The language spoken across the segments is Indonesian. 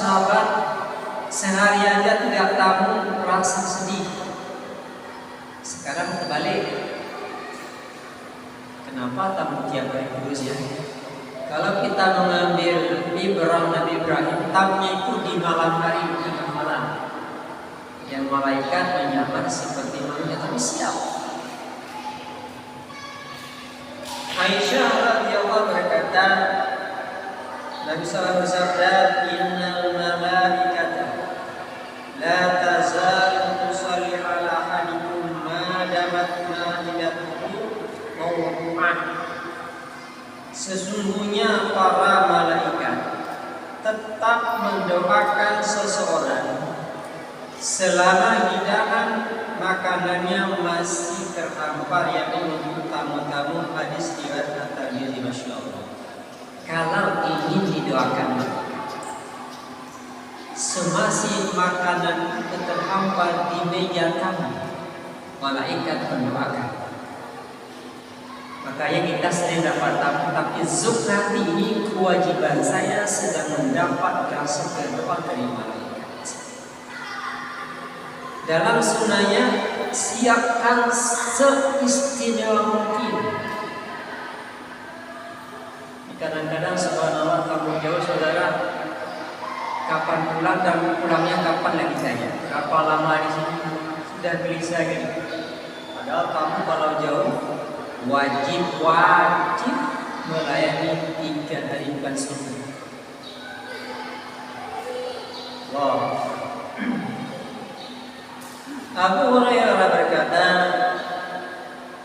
sahabat sehari aja tidak tamu rasa sedih. Sekarang terbalik. Kenapa tamu tiap hari terus ya? Kalau kita mengambil ibrah Nabi Ibrahim, tamunya itu di malam hari, tengah malam. Yang malaikat menyamar seperti manusia tapi siap. Aisyah radhiyallahu berkata, Nabi SAW bersabda, "Innal malaikata la tazalu tusalli ala ahadikum ma damat ma'idatuhu mawdu'an." Sesungguhnya para malaikat tetap mendoakan seseorang selama hidangan makanannya masih terhampar, yakni untuk tamu-tamu. Hadis riwayat At-Tirmidzi. Masya Allah. Kalau ingin didoakan, semasih makanan itu terhampar di meja tamu, malaikat mendoakan. Makanya kita sering dapat tamu, tapi zuk nanti ini kewajiban saya sedang mendapat kasih doa dari malaikat. Dalam sunnahnya, siapkan seistimewa mungkin. Kadang-kadang subhanallah kamu jauh saudara, kapan pulang dan pulangnya kapan lagi saja? Berapa lama di sini? Sudah gelisah gitu. Padahal kamu kalau jauh wajib melayani 3 hari bukan sunnah. Wow. Abu Hurairah berkata,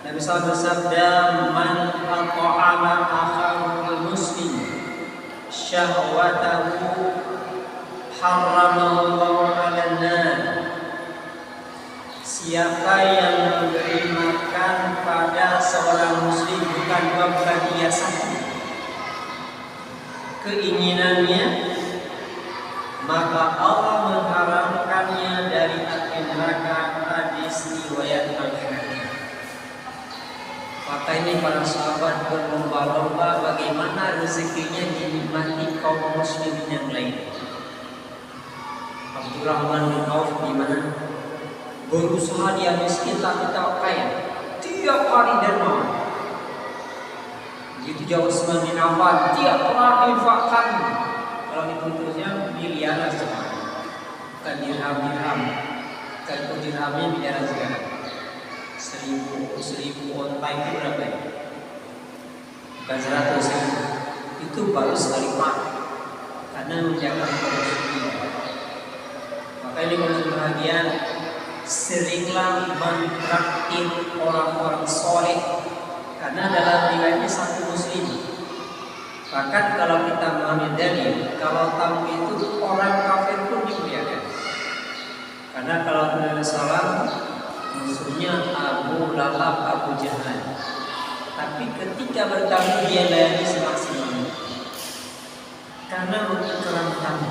Nabi SAW bersabda, "Man at'ama akhahu muslim syahwatahu harramallahu 'alan nar." Siapa yang memberi makan pada seorang muslim bukan dia satu keinginannya, maka Allah mengharamkannya dari api neraka. Hadis riwayat Al-Hakim. Maka ini para sahabat berlomba-lomba bagaimana rezekinya dinikmati kaum muslimin yang lain. Abdurrahman bin Auf di mana berusaha dia miskin tapi tak kaya, tiap hari derma. Begitu jauh Utsman bin Affan, tiap hari infakkan. Kalau dituntutnya miliaran sekali, bukan dirham. Kalau dirhamnya miliaran sekali. 1000 onta itu berapa ya? Bukan 100 ya. Itu baru sekali pak, karena menjaga kebersihan. Maka ini kalau bahagia, seringlah mentraktir orang-orang soleh, karena dalam riwayatnya satu muslim. Bahkan kalau kita mengambil dalil, kalau tamu itu orang kafir pun dimuliakan. Karena kalau Nabi SAW musuhnya Abu Lahab, Abu Jahal, tapi ketika bertamu dia layani semaksimal, karena untuk kerana tamu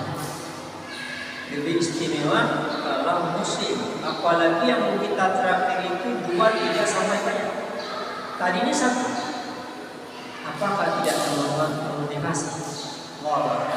lebih istimewa kalau muslim. Apalagi yang kita traktir itu 2, 3 sampai banyak. Tadi ini 1. Apakah tidak termotivasi? Wow.